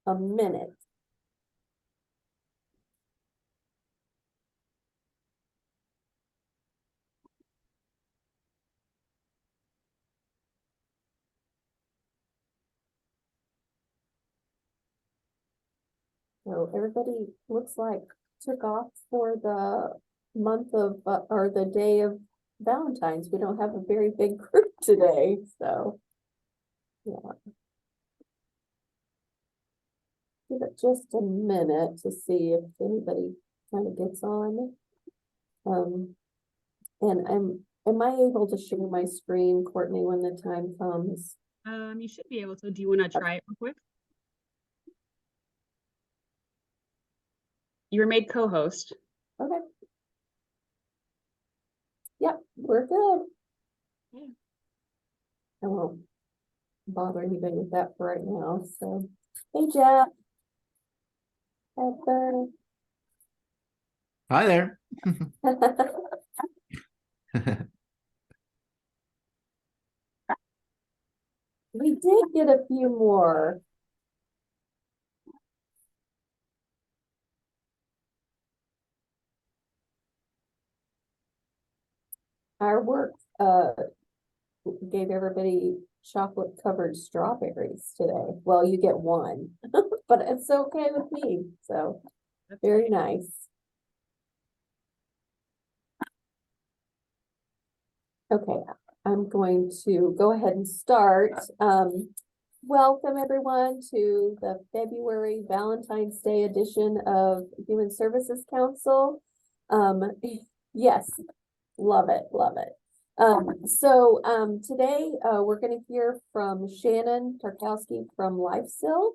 a minute. So everybody looks like took off for the month of, or the day of Valentine's. We don't have a very big group today, so yeah. Give it just a minute to see if anybody kind of gets on. And am I able to share my screen, Courtney, when the time comes? You should be able to. Do you want to try it real quick? You were made co-host. Okay. Yep, we're good. Yeah. I won't bother anybody with that for right now. So, hey, Jeff. Heather. Hi there. We did get a few more. Our work gave everybody chocolate covered strawberries today. Well, you get one, but it's okay with me. So very nice. Okay, I'm going to go ahead and start. Welcome everyone to the February Valentine's Day edition of Human Services Council. Yes, love it, love it. Today we're going to hear from Shannon Tarkowski from LifeSil.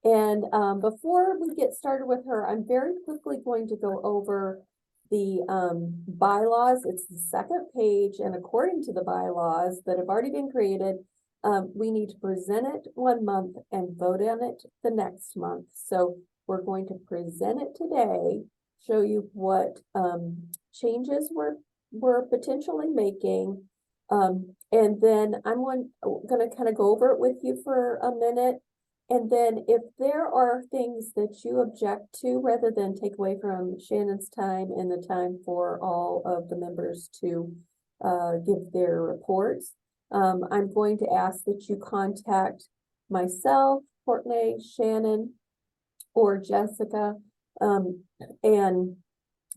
And before we get started with her, I'm very quickly going to go over the bylaws. It's the second page, and according to the bylaws that have already been created, we need to present it 1 month and vote on it the next month. So we're going to present it today, show you what changes we're potentially making, and then I'm going to kind of go over it with you for a minute. And then if there are things that you object to, rather than take away from Shannon's time and the time for all of the members to give their reports, I'm going to ask that you contact myself, Courtney, Shannon, or Jessica, and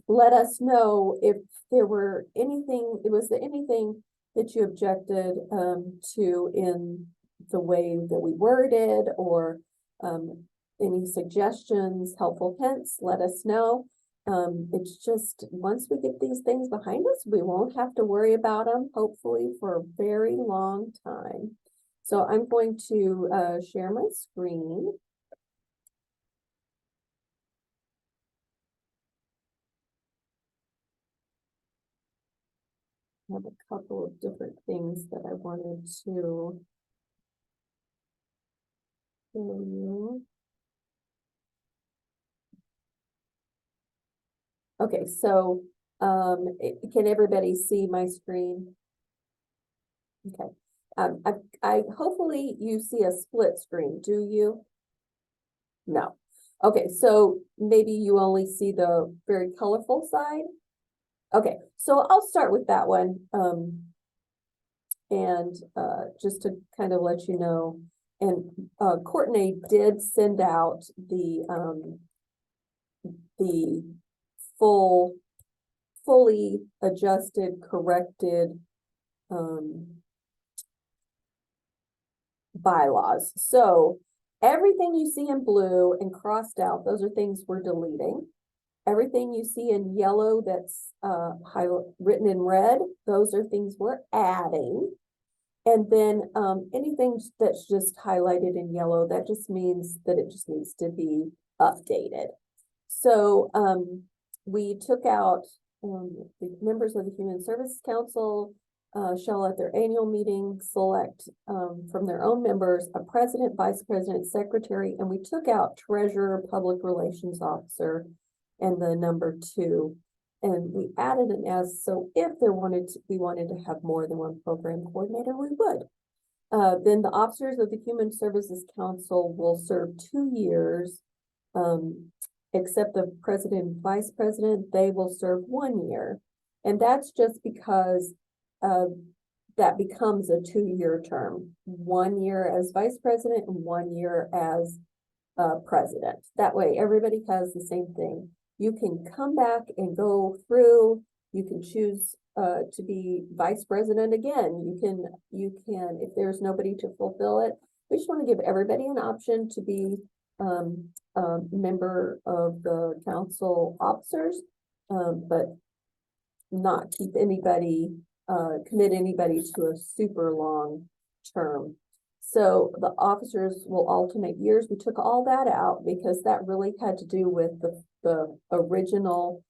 let us know if there were anything, anything that you objected to in the way that we worded, or any suggestions, helpful hints, let us know. It's just, once we get these things behind us, we won't have to worry about them, hopefully, for a very long time. So I'm going to share my screen. I have a couple of different things that I wanted to show you. Okay, so can everybody see my screen? Okay. I hopefully you see a split screen. Do you? No. Okay, so maybe you only see the very colorful side. Okay, so I'll start with that one. And just to kind of let you know, and Courtney did send out the fully adjusted, corrected bylaws. So everything you see in blue and crossed out, those are things we're deleting. Everything you see in yellow that's written in red, those are things we're adding. And then anything that's just highlighted in yellow, that just means that it just needs to be updated. So we took out the members of the Human Services Council shall at their annual meeting select from their own members a president, vice president, secretary, and we took out treasurer, public relations officer, and the number 2. And we added an S, so if we wanted to have more than one program coordinator, we would. Then the officers of the Human Services Council will serve 2 years. Except the president and vice president, they will serve 1 year. And that's just because that becomes a 2-year term. 1 year as vice president and 1 year as president. That way, everybody has the same thing. You can come back and go through. You can choose to be vice president again. You can, if there's nobody to fulfill it. We just want to give everybody an option to be member of the council officers, but not keep anybody, commit anybody to a super long term. So the officers will alternate years. We took all that out because that really had to do with the original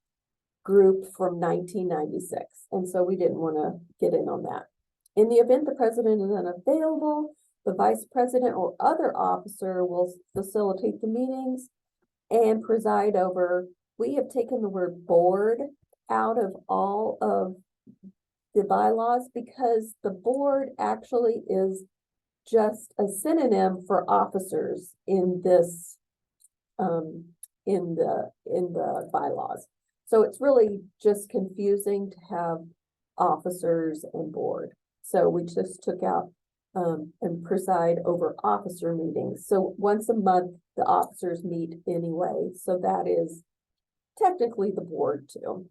group from 1996. And so we didn't want to get in on that. In the event the president is unavailable, the vice president or other officer will facilitate the meetings and preside over. We have taken the word board out of all of the bylaws because the board actually is just a synonym for officers in this, in the bylaws. So it's really just confusing to have officers and board. So we just took out and preside over officer meetings. So once a month, the officers meet anyway. So that is technically the board too.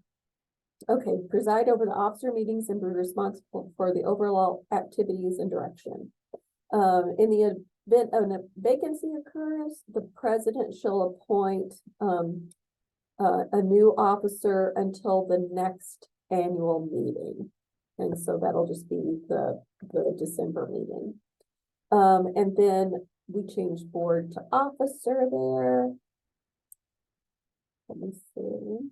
Okay, preside over the officer meetings and be responsible for the overall activities and direction. In the event of a vacancy occurs, the president shall appoint a new officer until the next annual meeting. And so that'll just be the December meeting. And then we changed board to officer there. Let me see.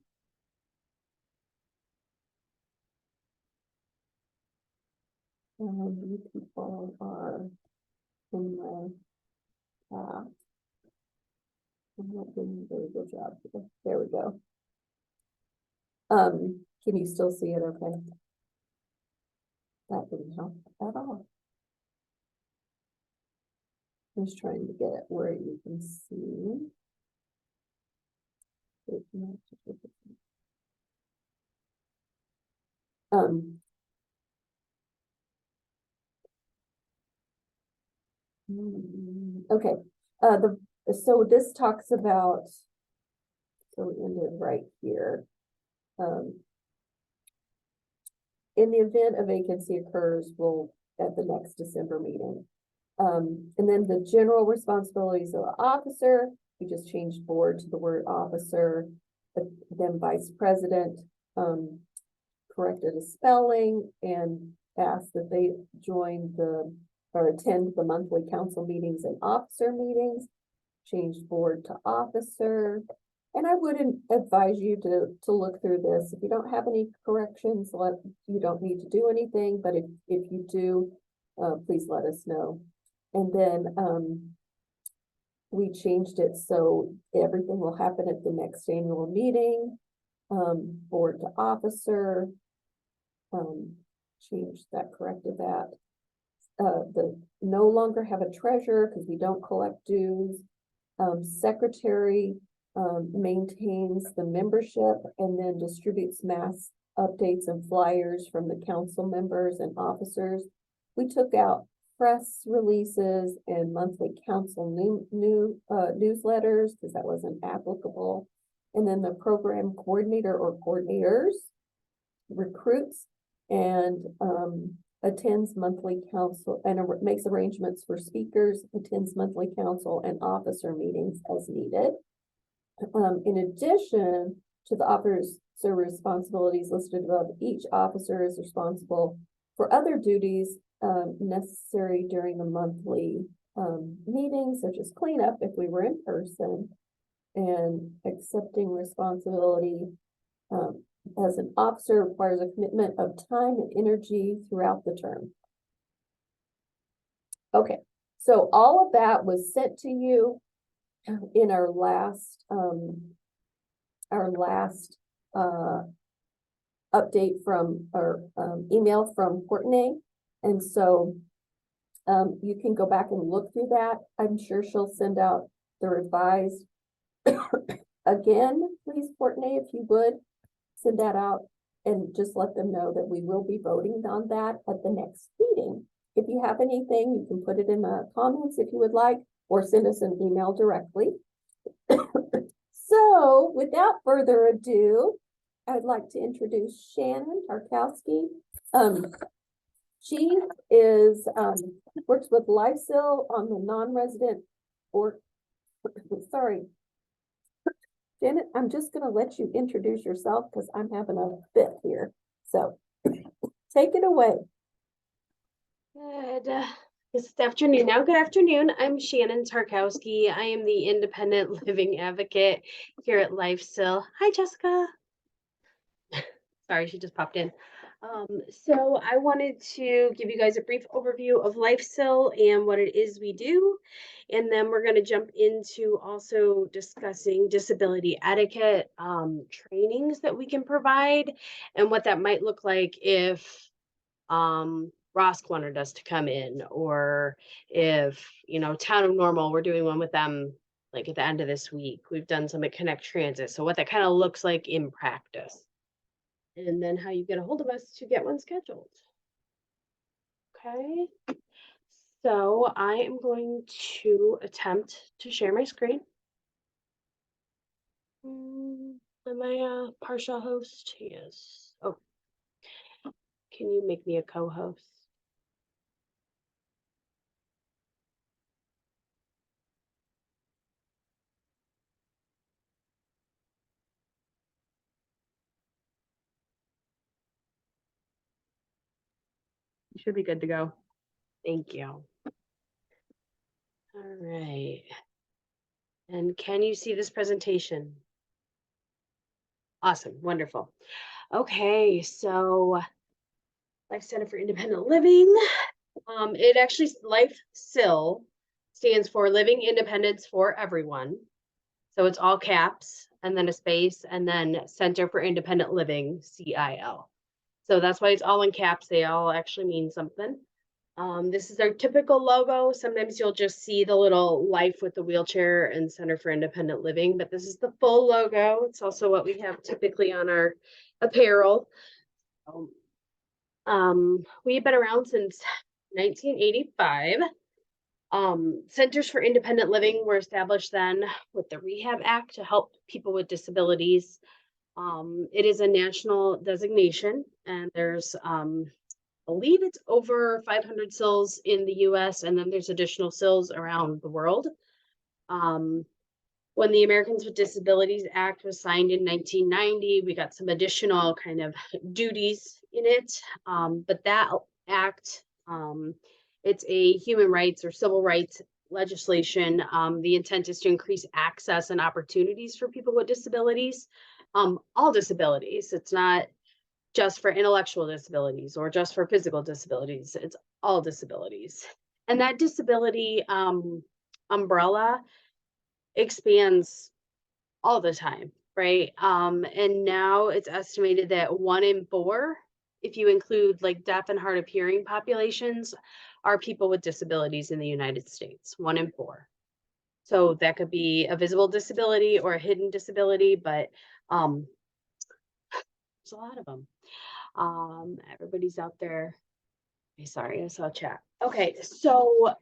You people are in my path. I'm not doing a very good job here. There we go. Can you still see it okay? That didn't help at all. I'm just trying to get it where you can see. Okay, so this talks about, so we ended right here. In the event a vacancy occurs, we'll at the next December meeting. And then the general responsibilities of the officer, we just changed board to the word officer. Then vice president corrected a spelling and asked that they join or attend the monthly council meetings and officer meetings. Changed board to officer. And I wouldn't advise you to look through this. If you don't have any corrections, you don't need to do anything. But if you do, please let us know. And then we changed it so everything will happen at the next annual meeting. Board to officer. Changed that, corrected that. No longer have a treasurer because we don't collect dues. Secretary maintains the membership and then distributes mass updates and flyers from the council members and officers. We took out press releases and monthly council newsletters because that wasn't applicable. And then the program coordinator or coordinators recruits and attends monthly council and makes arrangements for speakers, attends monthly council and officer meetings as needed. In addition to the officer responsibilities listed above, each officer is responsible for other duties necessary during the monthly meetings, such as cleanup if we were in person, and accepting responsibility as an officer requires a commitment of time and energy throughout the term. Okay, so all of that was sent to you in our last update from our email from Courtney. And so You can go back and look through that. I'm sure she'll send out the revised. Again, please, Courtney, if you would, send that out and just let them know that we will be voting on that at the next meeting. If you have anything, you can put it in the comments if you would like, or send us an email directly. So without further ado, I'd like to introduce Shannon Tarkowski. She is, works with LifeSil on the non-resident or, sorry. Janet, I'm just gonna let you introduce yourself because I'm having a fit here. So take it away. Good. It's afternoon now. Good afternoon. I'm Shannon Tarkowski. I am the independent living advocate here at LifeSil. Hi, Jessica. Sorry, she just popped in. So I wanted to give you guys a brief overview of LifeSil and what it is we do. And then we're going to jump into also discussing disability etiquette trainings that we can provide and what that might look like if ROSC wanted us to come in, or if, Town of Normal, we're doing one with them like at the end of this week. We've done some at Connect Transit. So what that kind of looks like in practice. And then how you get a hold of us to get one scheduled. Okay. So I am going to attempt to share my screen. Am I a partial host? Yes. Oh, can you make me a co-host? You should be good to go. Thank you. All right. And can you see this presentation? Awesome. Wonderful. Okay. So Life Center for Independent Living. It actually, LifeSil stands for Living Independence for Everyone. So it's all caps and then a space and then Center for Independent Living, CIL. So that's why it's all in caps. They all actually mean something. This is our typical logo. Sometimes you'll just see the little life with the wheelchair and Center for Independent Living, but this is the full logo. It's also what we have typically on our apparel. We've been around since 1985. Centers for Independent Living were established then with the Rehab Act to help people with disabilities. It is a national designation, and there's I believe it's over 500 CILs in the US, and then there's additional CILs around the world. When the Americans with Disabilities Act was signed in 1990, we got some additional kind of duties in it. But that act, it's a human rights or civil rights legislation. The intent is to increase access and opportunities for people with disabilities, all disabilities. It's not just for intellectual disabilities or just for physical disabilities. It's all disabilities. And that disability umbrella expands all the time, right? And now it's estimated that 1 in 4, if you include like deaf and hard of hearing populations, are people with disabilities in the United States, 1 in 4. So that could be a visible disability or a hidden disability, but there's a lot of them. Everybody's out there. Sorry, I saw chat. Okay, so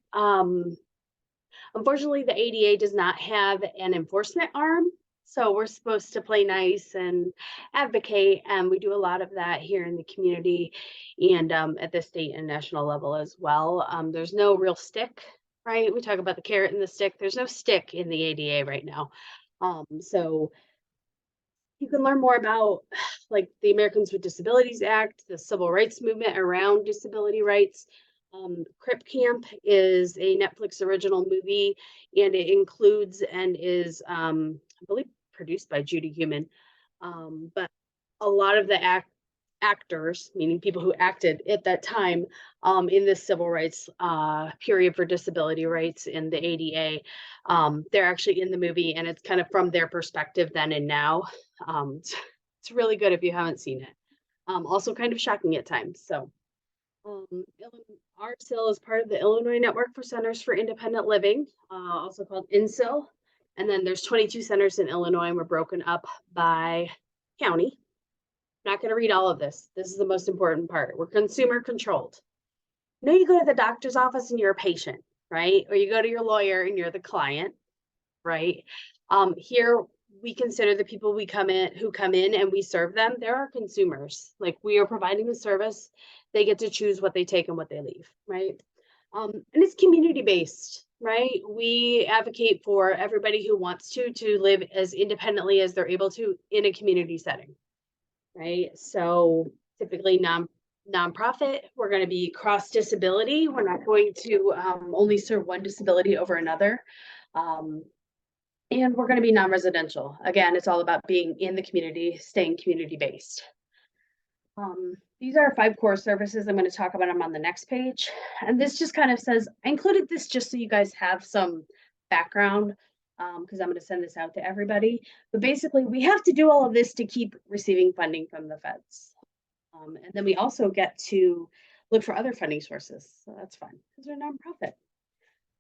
unfortunately, the ADA does not have an enforcement arm. So we're supposed to play nice and advocate, and we do a lot of that here in the community and at the state and national level as well. There's no real stick, right? We talk about the carrot and the stick. There's no stick in the ADA right now. So you can learn more about like the Americans with Disabilities Act, the civil rights movement around disability rights. Crip Camp is a Netflix original movie, and it includes and is, I believe, produced by Judy Human. But a lot of the actors, meaning people who acted at that time in the civil rights period for disability rights in the ADA, they're actually in the movie, and it's kind of from their perspective then and now. It's really good if you haven't seen it. Also kind of shocking at times. So Our SIL is part of the Illinois Network for Centers for Independent Living, also called INSIL. And then there's 22 centers in Illinois, and we're broken up by county. Not going to read all of this. This is the most important part. We're consumer controlled. You know, you go to the doctor's office and you're a patient, right? Or you go to your lawyer and you're the client, right? Here we consider the people who come in and we serve them. They're our consumers. Like, we are providing the service. They get to choose what they take and what they leave, right? And it's community based, right? We advocate for everybody who wants to live as independently as they're able to in a community setting, right? So typically nonprofit, we're going to be cross disability. We're not going to only serve one disability over another. And we're going to be non-residential. Again, it's all about being in the community, staying community based. These are our 5 core services. I'm going to talk about them on the next page. And this just kind of says, I included this just so you guys have some background, because I'm going to send this out to everybody. But basically, we have to do all of this to keep receiving funding from the feds. And then we also get to look for other funding sources. So that's fun because we're a nonprofit.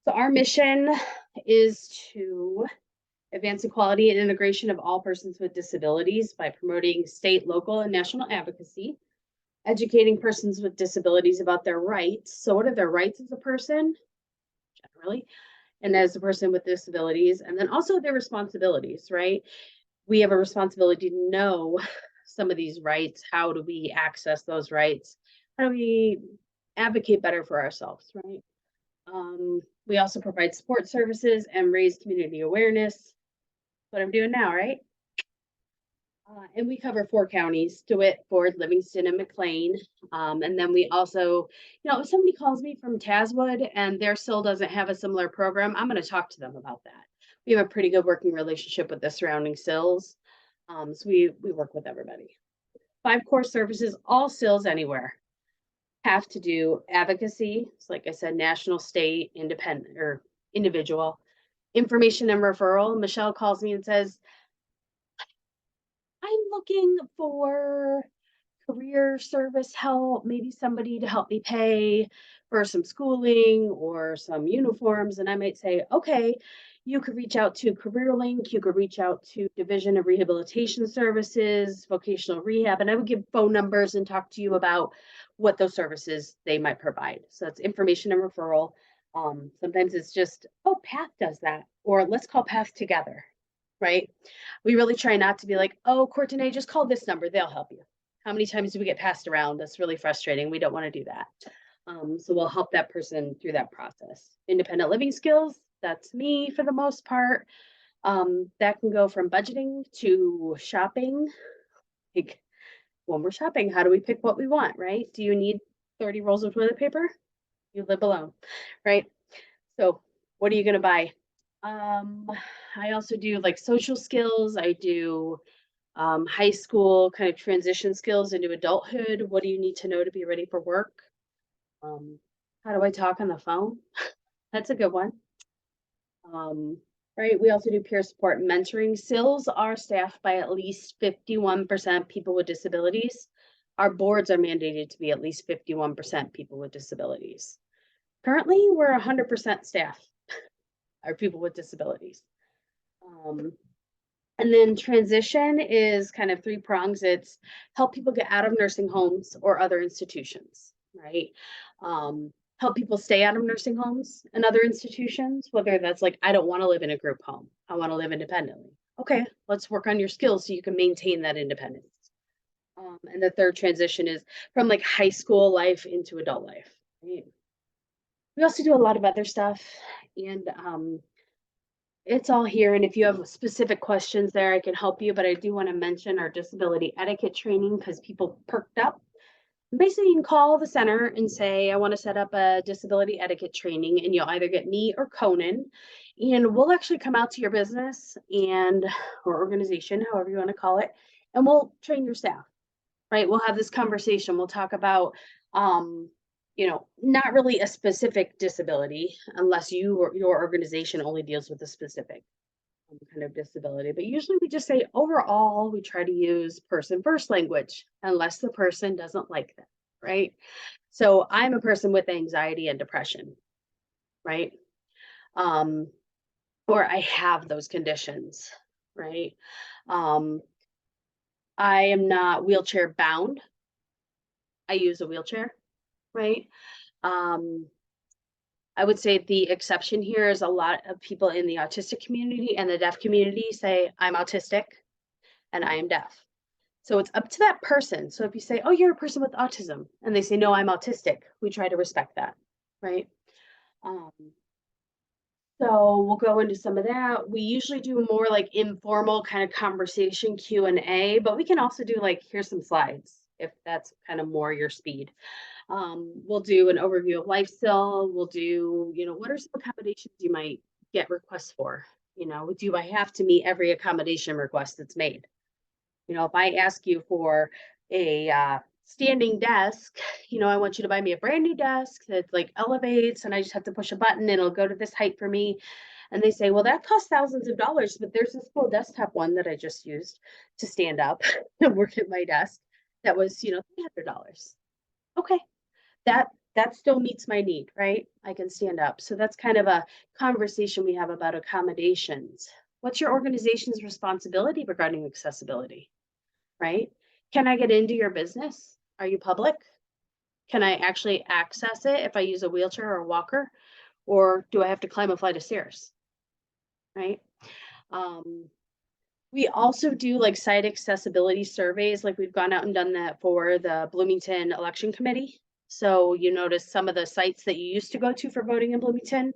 So our mission is to advance equality and integration of all persons with disabilities by promoting state, local, and national advocacy, educating persons with disabilities about their rights. So what are their rights as a person, generally, and as a person with disabilities, and then also their responsibilities, right? We have a responsibility to know some of these rights. How do we access those rights? How do we advocate better for ourselves, right? We also provide support services and raise community awareness. What I'm doing now, right? And we cover 4 counties: DeWitt, Ford, Livingston, and McLean. And then we also, if somebody calls me from Tazwood and their SIL doesn't have a similar program, I'm going to talk to them about that. We have a pretty good working relationship with the surrounding SILs. So we work with everybody. 5 core services, all SILs anywhere have to do advocacy. So like I said, national, state, independent, or individual. Information and referral. Michelle calls me and says, I'm looking for career service help, maybe somebody to help me pay for some schooling or some uniforms. And I might say, okay, you could reach out to CareerLink, you could reach out to Division of Rehabilitation Services, vocational rehab, and I would give phone numbers and talk to you about what those services they might provide. So that's information and referral. Sometimes it's just, oh, PATH does that, or let's call PATH together, right? We really try not to be like, oh, Courtenay, just call this number, they'll help you. How many times do we get passed around? That's really frustrating. We don't want to do that. So we'll help that person through that process. Independent living skills, that's me for the most part. That can go from budgeting to shopping. Like, when we're shopping, how do we pick what we want, right? Do you need 30 rolls of toilet paper? You live alone, right? So what are you going to buy? I also do like social skills. I do high school kind of transition skills into adulthood. What do you need to know to be ready for work? How do I talk on the phone? That's a good one. Right. We also do peer support and mentoring. SILs are staffed by at least 51% people with disabilities. Our boards are mandated to be at least 51% people with disabilities. Currently, we're 100% staff are people with disabilities. And then transition is kind of 3 prongs. It's help people get out of nursing homes or other institutions, right? Help people stay out of nursing homes and other institutions, whether that's like, I don't want to live in a group home. I want to live independently. Okay, let's work on your skills so you can maintain that independence. And the third transition is from like high school life into adult life, right? We also do a lot of other stuff, and it's all here. And if you have specific questions there, I can help you. But I do want to mention our disability etiquette training because people perked up. Basically, you can call the center and say, I want to set up a disability etiquette training, and you'll either get me or Conan, and we'll actually come out to your business and or organization, however you want to call it, and we'll train your staff, right? We'll have this conversation. We'll talk about, not really a specific disability unless you or your organization only deals with a specific kind of disability. But usually we just say overall, we try to use person first language unless the person doesn't like that, right? So I'm a person with anxiety and depression, right? Or I have those conditions, right? Um, I am not wheelchair bound. I use a wheelchair, right? Um, I would say the exception here is a lot of people in the autistic community and the deaf community say, I'm autistic and I am deaf. So it's up to that person. So if you say, oh, you're a person with autism, and they say, no, I'm autistic, we try to respect that, right? Um, so we'll go into some of that. We usually do more like informal kind of conversation Q&A, but we can also do like, here's some slides if that's kind of more your speed. We'll do an overview of lifestyle. We'll do, what are some accommodations you might get requests for? Do I have to meet every accommodation request that's made? If I ask you for a standing desk, I want you to buy me a brand new desk that like elevates and I just have to push a button and it'll go to this height for me. And they say, well, that costs thousands of dollars, but there's this cool desktop one that I just used to stand up and work at my desk that was, $300. Okay, that still meets my need, right? I can stand up. So that's kind of a conversation we have about accommodations. What's your organization's responsibility regarding accessibility, right? Can I get into your business? Are you public? Can I actually access it if I use a wheelchair or a walker? Or do I have to climb a flight of stairs, right? We also do like site accessibility surveys. Like we've gone out and done that for the Bloomington Election Committee. So you notice some of the sites that you used to go to for voting in Bloomington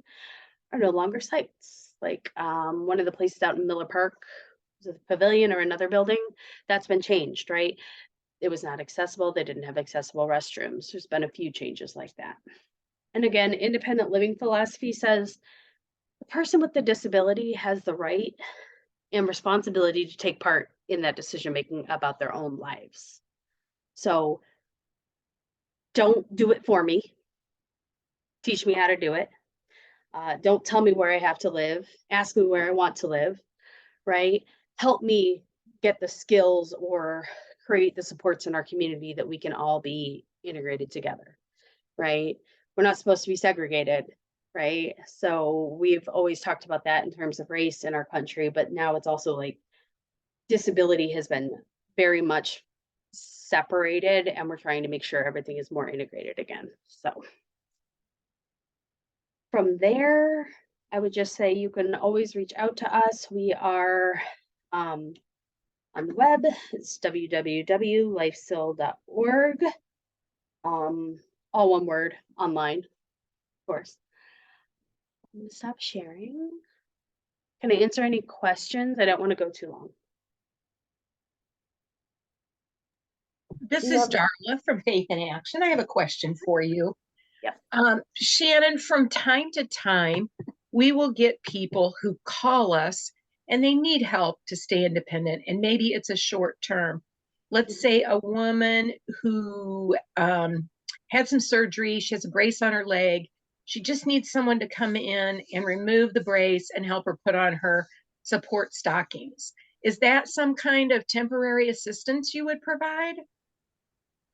are no longer sites. Like one of the places out in Miller Park, was it the pavilion or another building? That's been changed, right? It was not accessible. They didn't have accessible restrooms. There's been a few changes like that. And again, independent living philosophy says the person with the disability has the right and responsibility to take part in that decision making about their own lives. So don't do it for me. Teach me how to do it. Don't tell me where I have to live. Ask me where I want to live, right? Help me get the skills or create the supports in our community that we can all be integrated together, right? We're not supposed to be segregated, right? So we've always talked about that in terms of race in our country, but now it's also like disability has been very much separated and we're trying to make sure everything is more integrated again. So from there, I would just say you can always reach out to us. We are on the web. It's www.lifesil.org. All one word, online, of course. I'm gonna stop sharing. Can I answer any questions? I don't want to go too long. This Yeah. is Darla from Faith in Action. I have a question for you. Yep. Shannon, from time to time, we will get people who call us and they need help to stay independent, and maybe it's a short term. Let's say a woman who had some surgery, she has a brace on her leg. She just needs someone to come in and remove the brace and help her put on her support stockings. Is that some kind of temporary assistance you would provide?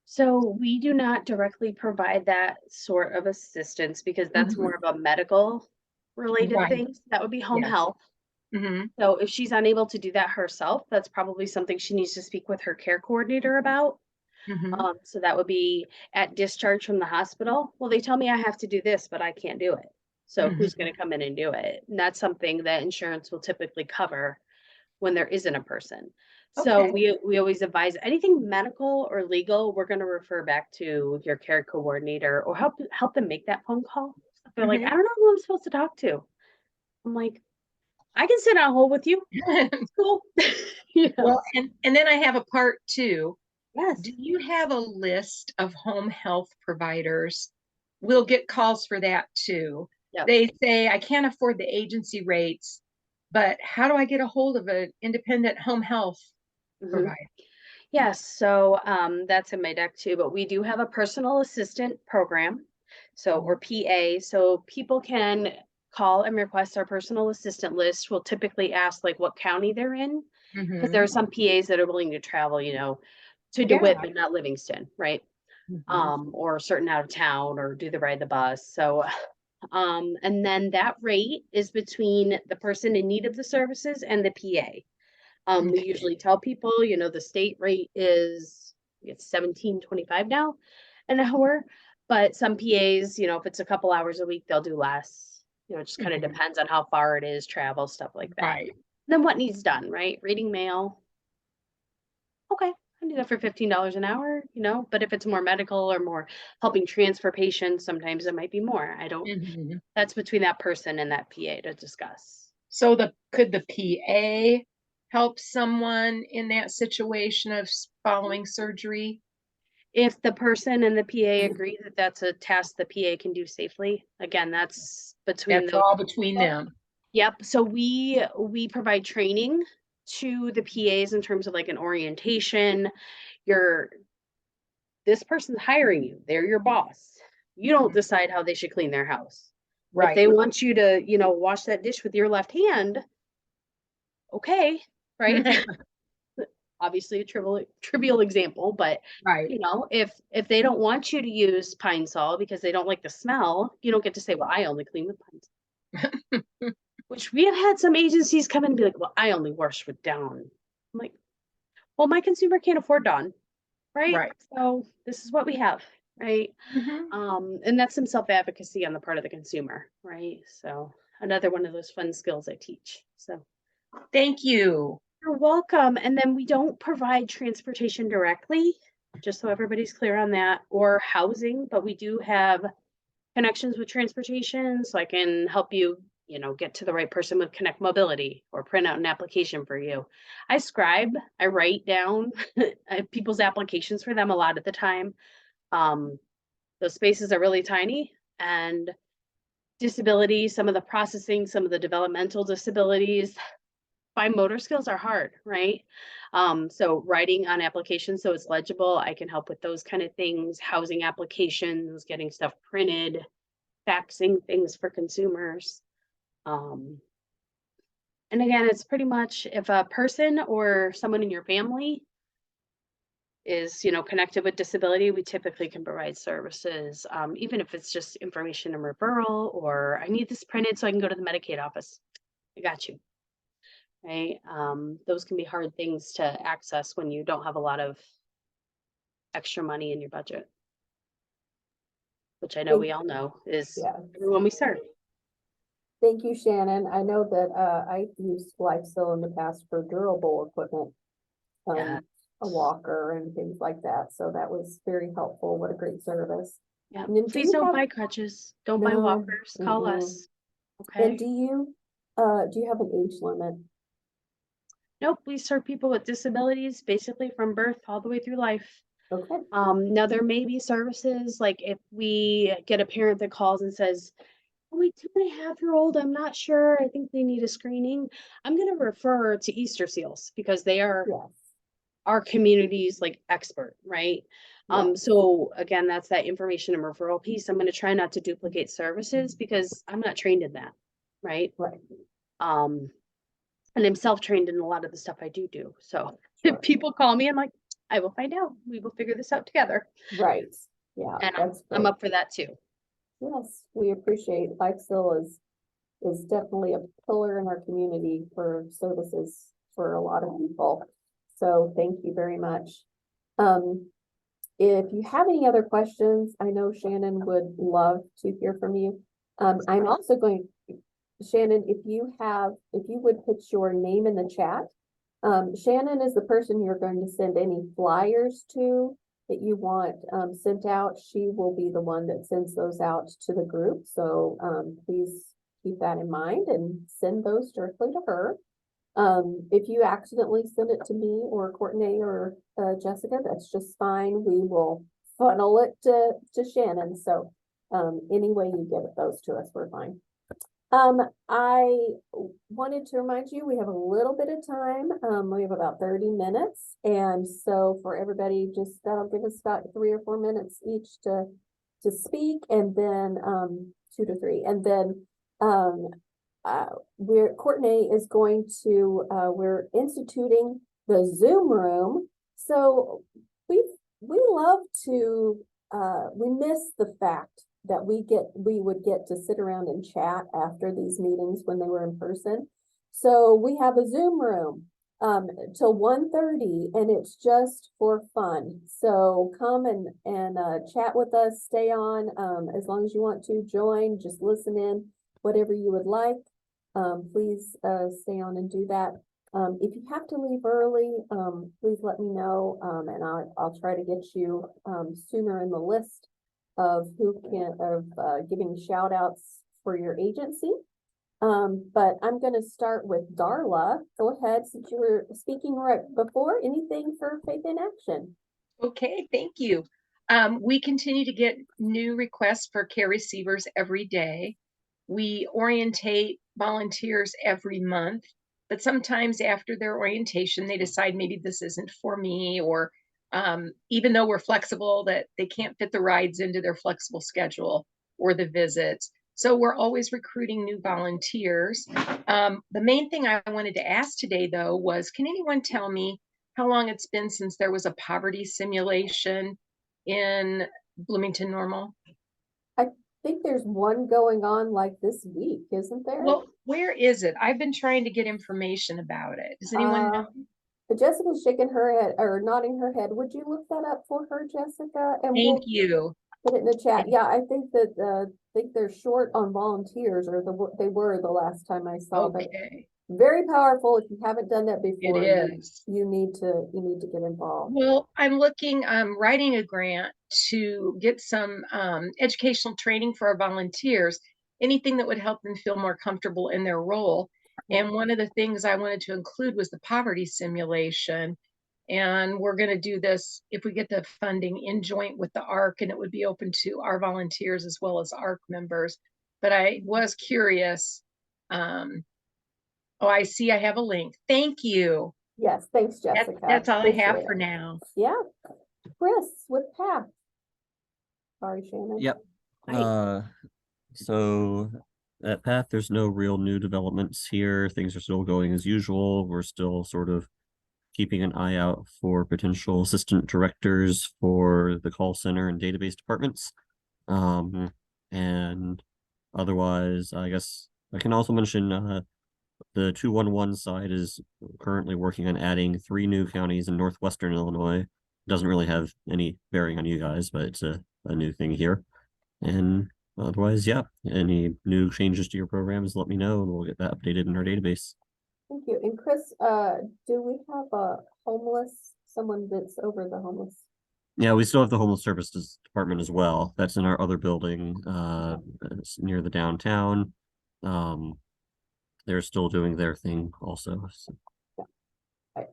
So we do not directly provide that sort of assistance because that's more of a medical related Right. thing. That would be home Yes. health. Mm-hmm. So if she's unable to do that herself, that's probably something she needs to speak with her care coordinator about. Mm-hmm. So that would be at discharge from the hospital. Well, they tell me I have to do this, but I can't do it. So Mhm. who's going to come in and do it? And that's something that insurance will typically cover when there isn't a person. So Okay. we always advise anything medical or legal, we're going to refer back to your care coordinator or help them make that phone call. They're like, Mhm. I don't know who I'm supposed to talk to. I'm like, I can sit on hold with you. It's cool. Well, and then I have a part two. Yes. Do you have a list of home health providers? We'll get calls for that too. Yep. They say, I can't afford the agency rates, but how do I get a hold of an independent home health Mhm. provider? Yes, so that's in my deck too, but we do have a personal assistant program, so or PA, so people can call and request our personal assistant list. We'll typically ask like what county they're in, because there Mhm. are some PAs that are willing to travel, to Yeah. DeWitt, but not Livingston, right? or certain out of town or do the ride the bus. So, and then that rate is between the person in need of the services and the PA. We Okay. usually tell people, the state rate is it's $17.25 now an hour, but some PAs, if it's a couple hours a week, they'll do less. It just kind of Mhm. depends on how far it is, travel, stuff like that. Right. Then what needs done, right? Reading mail. Okay, I do that for $15 an hour, but if it's more medical or more helping transfer patients, sometimes it might be more. I don't, Mhm. that's between that person and that PA to discuss. So could the PA help someone in that situation of following surgery? If the person and the PA agree that that's a task the PA can do safely, again, that's between That's those. all between them. Yep. So we provide training to the PAs in terms of like an orientation. This person's hiring you. They're your boss. You don't decide how they should clean their house. If they Right. want you to, wash that dish with your left hand, okay, right? Obviously a trivial example, but Right. if they don't want you to use Pine Sol because they don't like the smell, you don't get to say, well, I only clean with Pine Sol. Which we have had some agencies come in and be like, well, I only wash with Dawn. I'm like, well, my consumer can't afford Dawn, right? Right. So this is what we have, right? Mhm. And that's some self-advocacy on the part of the consumer, right? So another one of those fun skills I teach. So Thank you. you're welcome. And then we don't provide transportation directly, just so everybody's clear on that, or housing, but we do have connections with transportation, so I can help you, get to the right person with Connect Mobility or print out an application for you. I scribe, I write down people's applications for them a lot of the time. Those spaces are really tiny, and disability, some of the processing, some of the developmental disabilities, fine motor skills are hard, right? So writing on applications so it's legible, I can help with those kind of things, housing applications, getting stuff printed, faxing things for consumers. And again, it's pretty much if a person or someone in your family is, connected with disability, we typically can provide services, even if it's just information and referral, or I need this printed so I can go to the Medicaid office. I got you. Right? Those can be hard things to access when you don't have a lot of extra money in your budget, which I know we all know is Yeah. everyone we serve. Thank you, Shannon. I know that I've used LifeSell in the past for durable equipment. Yeah. A walker and things like that. So that was very helpful. What a great service. Yeah. And then Please don't buy crutches. Don't buy No, walkers. Call mm-mm. us. And Okay. do you have an age limit? Nope. We serve people with disabilities basically from birth all the way through life. Okay. Now there may be services like if we get a parent that calls and says, oh, my 2.5-year-old, I'm not sure. I think they need a screening. I'm going to refer to Easter Seals because they are Yes. our community's like expert, right? Yes. So again, that's that information and referral piece. I'm going to try not to duplicate services because I'm not trained in that, right? Right. And I'm self-trained in a lot of the stuff I do. So Sure. if people call me, I'm like, I will find out. We will figure this out together. Right. Yeah. And That's I'm great. up for that too. Yes, we appreciate LifeSell is definitely a pillar in our community for services for a lot of people. So thank you very much. If you have any other questions, I know Shannon would love to hear from you. I'm also going, Shannon, if you would put your name in the chat. Shannon is the person you're going to send any flyers to that you want sent out. She will be the one that sends those out to the group. So please keep that in mind and send those directly to her. If you accidentally send it to me or Courtney or Jessica, that's just fine. We will funnel it to Shannon. So any way you get those to us, we're fine. I wanted to remind you, we have a little bit of time. We have about 30 minutes. And so for everybody, just that'll give us about 3 or 4 minutes each to speak, and then 2 to 3. And then Courtney is going to we're instituting the Zoom room. So we love to we miss the fact that we would get to sit around and chat after these meetings when they were in person. So we have a Zoom room till 1:30, and it's just for fun. So come and chat with us, stay on as long as you want to, join, just listen in, whatever you would like. Please stay on and do that. If you have to leave early, please let me know, and I'll try to get you sooner in the list of giving shout outs for your agency. But I'm going to start with Darla. Go ahead, since you were speaking right before. Anything for Faith in Action? Okay, thank you. We continue to get new requests for care receivers every day. We orientate volunteers every month, but sometimes after their orientation, they decide maybe this isn't for me, or even though we're flexible, that they can't fit the rides into their flexible schedule or the visits. So we're always recruiting new volunteers. The main thing I wanted to ask today, though, was, can anyone tell me how long it's been since there was a poverty simulation in Bloomington Normal? I think there's one going on like this week, isn't there? Well, where is it? I've been trying to get information about it. Does anyone know? Jessica's shaking her head or nodding her head. Would you look that up for her, Jessica? And Thank you. put it in the chat. Yeah, I think that they're short on volunteers, or they were the last time I saw. But Okay, very powerful. If you haven't done that before, it is. you need to get involved. Well, I'm writing a grant to get some educational training for our volunteers, anything that would help them feel more comfortable in their role. And one of the things I wanted to include was the poverty simulation. And we're going to do this, if we get the funding, in joint with the ARC, and it would be open to our volunteers as well as ARC members. But I was curious. Oh, I see I have a link. Thank you. Yes, thanks, Jessica. That's all I have Appreciate for it. now. Yeah. Chris with PATH. Sorry, Shannon. Yep. Hi. So at PATH, there's no real new developments here. Things are still going as usual. We're still sort of keeping an eye out for potential assistant directors for the call center and database departments. And otherwise, I guess I can also mention the 211 side is currently working on adding 3 new counties in northwestern Illinois. Doesn't really have any bearing on you guys, but it's a new thing here. And otherwise, yeah, any new changes to your programs, let me know, and we'll get that updated in our database. Thank you. And Chris, do we have someone that's over the homeless? Yeah, we still have the homeless services department as well. That's in our other building, it's near the downtown. They're still doing their thing also. So.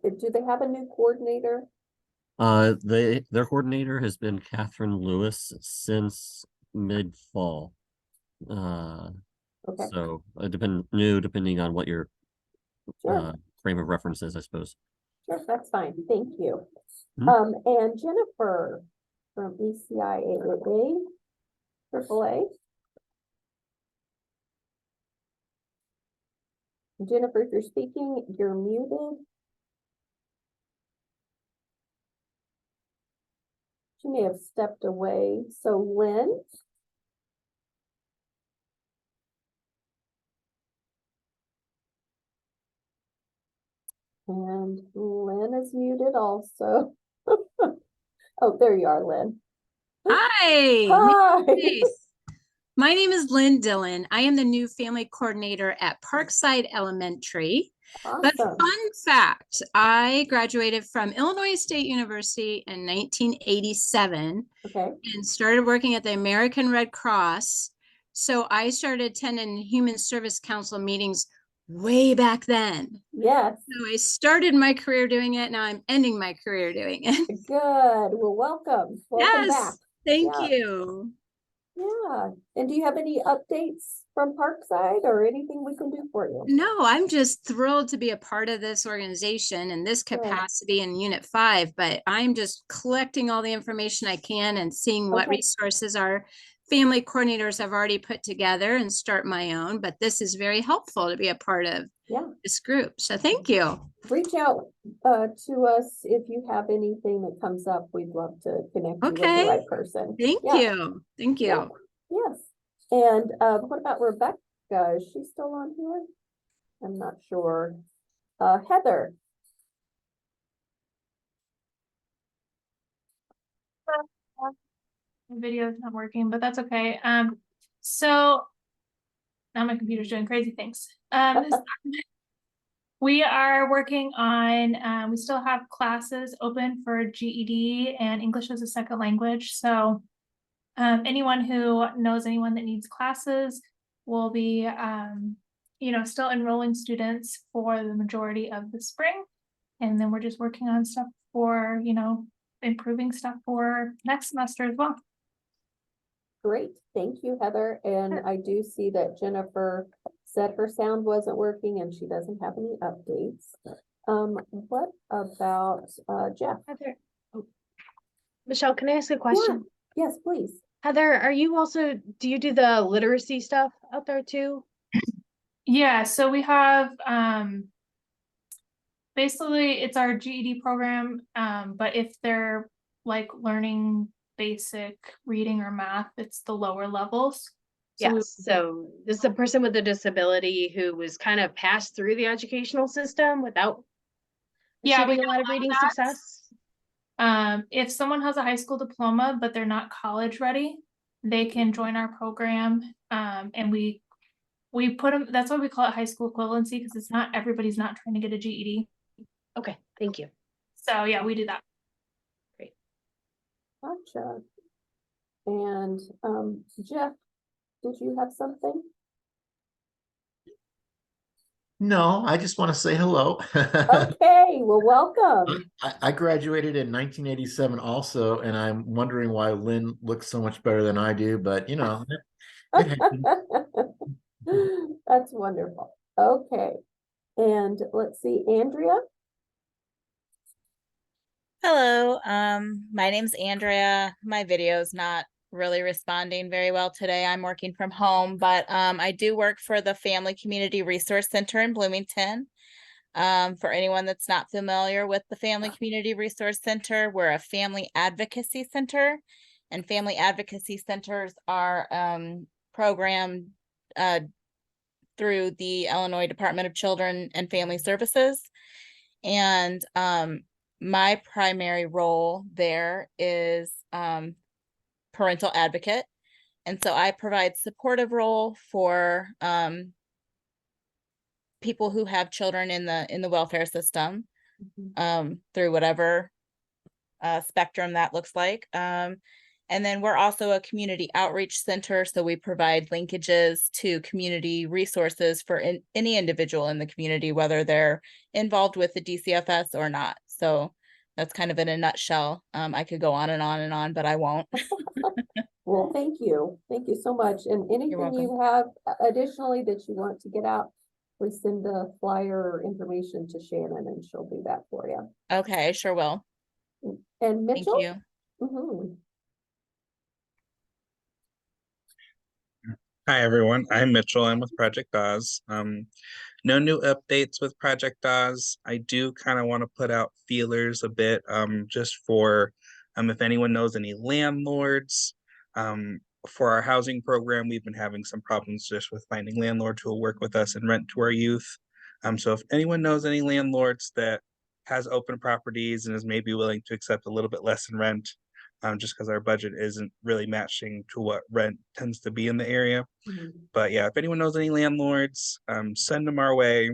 Do they have a new coordinator? Their coordinator has been Catherine Lewis since mid-fall. Okay. So depending on what your Sure. frame of reference is, I suppose. Sure, that's fine. Thank you. Hmm. And Jennifer from ECIAA, AAA. Jennifer, if you're speaking, you're muted. She may have stepped away. So Lynn. And Lynn is muted also. Oh, there you are, Lynn. Hi. Hi. My name is Lynn Dillon. I am the new family coordinator at Parkside Elementary. But Awesome. fun fact, I graduated from Illinois State University in 1987 Okay. and started working at the American Red Cross. So I started attending Human Service Council meetings way back then. Yes. So I started my career doing it. Now I'm ending my career doing it. Good. Well, welcome. Welcome back. Thank Yeah. you. Yeah. And do you have any updates from Parkside or anything we can do for you? No, I'm just thrilled to be a part of this organization in this capacity in Unit 5, but I'm just collecting all the information I can and seeing what resources our family coordinators have already put together and start my own, but this is very helpful to be a part of. Yeah. this group. So thank you. Reach out to us if you have anything that comes up. We'd love to connect you with the Okay. right person. Thank Yeah. you. Thank you. Yeah. Yes. And what about Rebecca? Is she still on here? I'm not sure. Heather. My video is not working, but that's okay. So now my computer's doing crazy things. We are working on, we still have classes open for GED and English as a second language. So anyone who knows anyone that needs classes will be, still enrolling students for the majority of the spring. And then we're just working on stuff for, improving stuff for next semester as well. Great. Thank you, Heather. And I do see that Jennifer said her sound wasn't working and she doesn't have any updates. What about Jeff? Heather, Michelle, can I ask a question? Yes, please. Heather, are you also, do you do the literacy stuff out there too? Yeah, so we have basically it's our GED program, but if they're like learning basic reading or math, it's the lower levels. Yes, so this is a person with a disability who was kind of passed through the educational system without achieving a lot of reading success. If someone has a high school diploma, but they're not college ready, they can join our program. And we put them, that's why we call it high school equivalency, because it's not, everybody's not trying to get a GED. Okay, thank you. So yeah, we do that. Gotcha. And Jeff, did you have something? No, I just want to say hello. Okay, well, welcome. I graduated in 1987 also, and I'm wondering why Lynn looks so much better than I do, but it happens. That's wonderful. Okay. And let's see, Andrea. Hello, my name's Andrea. My video's not really responding very well today. I'm working from home, but I do work for the Family Community Resource Center in Bloomington. For anyone that's not familiar with the Family Community Resource Center, we're a family advocacy center, and family advocacy centers are programmed through the Illinois Department of Children and Family Services. And my primary role there is parental advocate. And so I provide supportive role for people who have children in the welfare system, through whatever spectrum that looks like. And then we're also a community outreach center. So we provide linkages to community resources for any individual in the community, whether they're involved with the DCFS or not. So that's kind of in a nutshell. I could go on and on and on, but I won't. Well, thank you. Thank you so much. And anything you have additionally that you want to get out, please send a flyer or information to Shannon and she'll do that for you. Okay, I sure will. And Mitchell? Thank you. Hi, everyone. I'm Mitchell. I'm with Project Oz. No new updates with Project Oz. I do kind of want to put out feelers a bit, just for if anyone knows any landlords. For our housing program, we've been having some problems just with finding landlords who will work with us and rent to our youth. So if anyone knows any landlords that has open properties and is maybe willing to accept a little bit less in rent, just because our budget isn't really matching to what rent tends to be in the area. But yeah, if anyone knows any landlords, send them our way,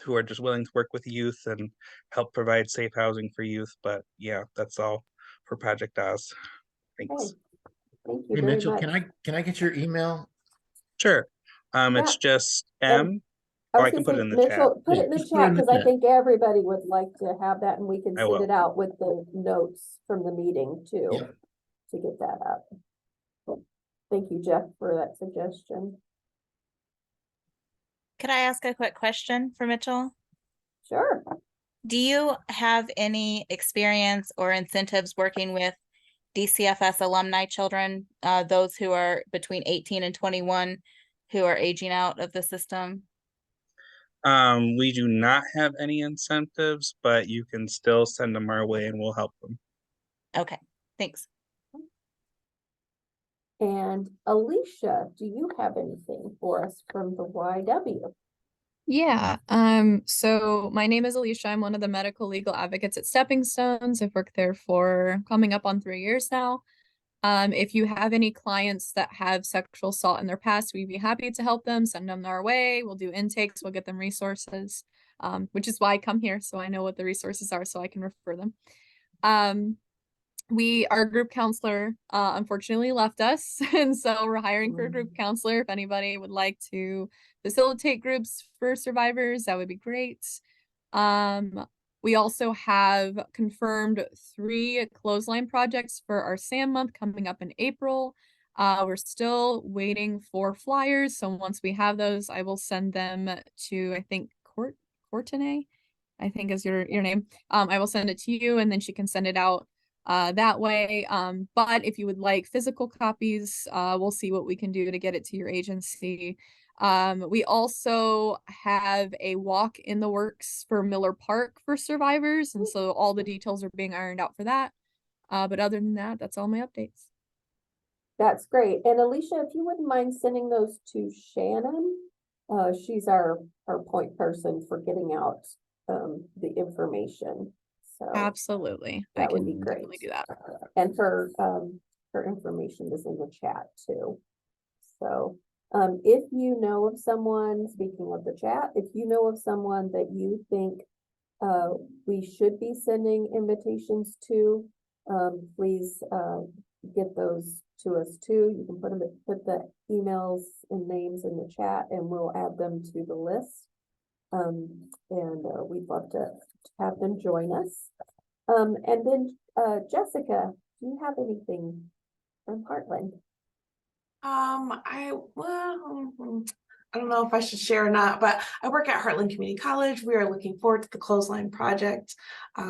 who are just willing to work with youth and help provide safe housing for youth. But yeah, that's all for Project Oz. Thanks. Thank you Hey, very Mitchell, much. can I get your email? Sure. It's just And I can put it in the chat. Mitchell, put it in the Just put it chat in the because I chat. think everybody would like to have that and we can I send will. it out with the notes from the meeting too, Yep. to get that up. Thank you, Jeff, for that suggestion. Could I ask a quick question for Mitchell? Sure. Do you have any experience or incentives working with DCFS alumni children, those who are between 18 and 21 who are aging out of the system? We do not have any incentives, but you can still send them our way and we'll help them. Okay, thanks. And Alicia, do you have anything for us from the YW? Yeah, so my name is Alicia. I'm one of the medical legal advocates at Stepping Stones. I've worked there for coming up on 3 years now. If you have any clients that have sexual assault in their past, we'd be happy to help them, send them our way. We'll do intakes, we'll get them resources, which is why I come here, so I know what the resources are so I can refer them. Our group counselor unfortunately left us, and so we're hiring for a group counselor. If anybody would like to facilitate groups for survivors, that would be great. We also have confirmed 3 clothesline projects for our SAM month coming up in April. We're still waiting for flyers, so once we have those, I will send them to, I think, Courtenay, I think is your name. I will send it to you, and then she can send it out that way. But if you would like physical copies, we'll see what we can do to get it to your agency. We also have a walk in the works for Miller Park for survivors, and so all the details are being ironed out for that. But other than that, that's all my updates. That's great. And Alicia, if you wouldn't mind sending those to Shannon, she's our point person for getting out the information. So Absolutely. that would can be great. definitely do that. And her information is in the chat too. So if you know of someone, speaking of the chat, if you know of someone that you think we should be sending invitations to, please get those to us too. You can put the emails and names in the chat, and we'll add them to the list. We'd love to have them join us. And then Jessica, do you have anything from Heartland? I don't know if I should share or not, but I work at Heartland Community College. We are looking forward to the Clothesline project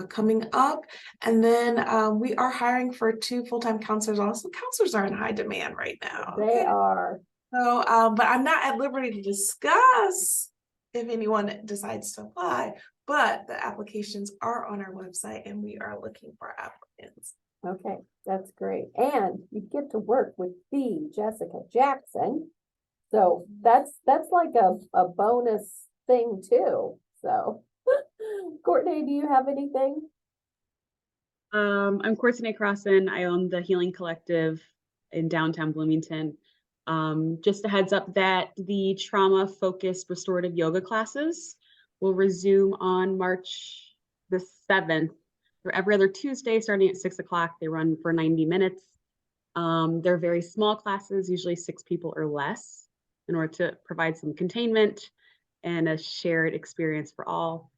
coming up. And then we are hiring for 2 full-time counselors. Also, counselors are in high demand right now. They are. So, but I'm not at liberty to discuss if anyone decides to apply, but the applications are on our website and we are looking for applicants. Okay, that's great. And you get to work with the Jessica Jackson. So that's like a bonus thing too. So Courtney, do you have anything? I'm Courtney Crossan. I own the Healing Collective in downtown Bloomington. Just a heads up that the trauma-focused restorative yoga classes will resume on March the 7th. They're every other Tuesday starting at 6 o'clock. They run for 90 minutes. They're very small classes, usually 6 people or less, in order to provide some containment and a shared experience for all.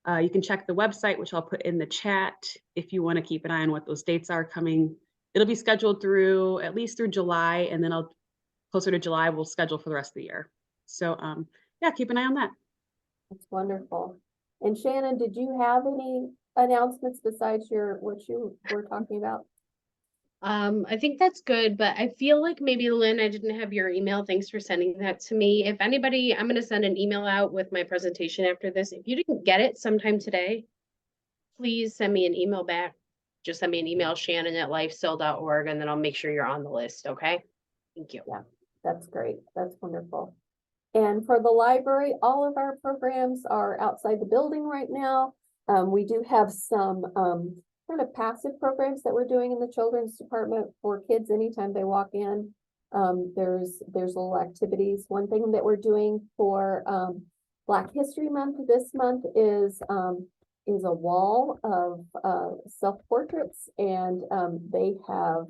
You can check the website, which I'll put in the chat, if you want to keep an eye on what those dates are coming. It'll be scheduled through at least through July, and then closer to July, we'll schedule for the rest of the year. So yeah, keep an eye on that. That's wonderful. And Shannon, did you have any announcements besides what you were talking about? I think that's good, but I feel like maybe Lynn, I didn't have your email. Thanks for sending that to me. If anybody, I'm going to send an email out with my presentation after this. If you didn't get it sometime today, please send me an email back. Just send me an email, shannon@lifesil.org, and then I'll make sure you're on the list. Okay. Thank you. Yeah, that's great. That's wonderful. And for the library, all of our programs are outside the building right now. We do have some kind of passive programs that we're doing in the children's department for kids anytime they walk in. There's little activities. One thing that we're doing for Black History Month this month is a wall of self-portraits, and they have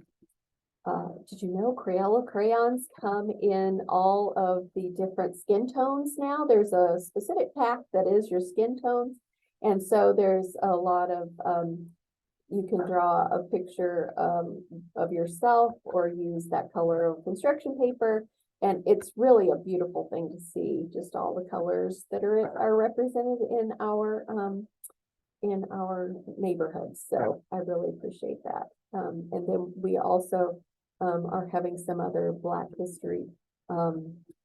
did you know Crayola crayons come in all of the different skin tones now? There's a specific pack that is your skin tones. And so there's a lot of, you can draw a picture of yourself or use that color of construction paper. And it's really a beautiful thing to see, just all the colors that are represented in our neighborhoods. So I really appreciate that. And then we also are having some other Black history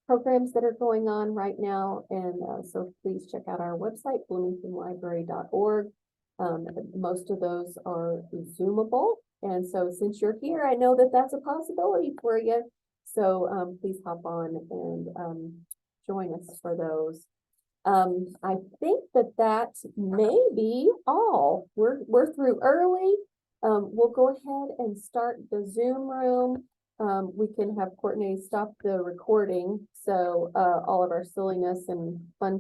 programs that are going on right now. And so please check out our website, bloomingtonlibrary.org. Most of those are Zoomable. And so since you're here, I know that that's a possibility for you. So please hop on and join us for those. I think that may be all. We're through early. We'll go ahead and start the Zoom room. We can have Courtney stop the recording, so all of our silliness and fun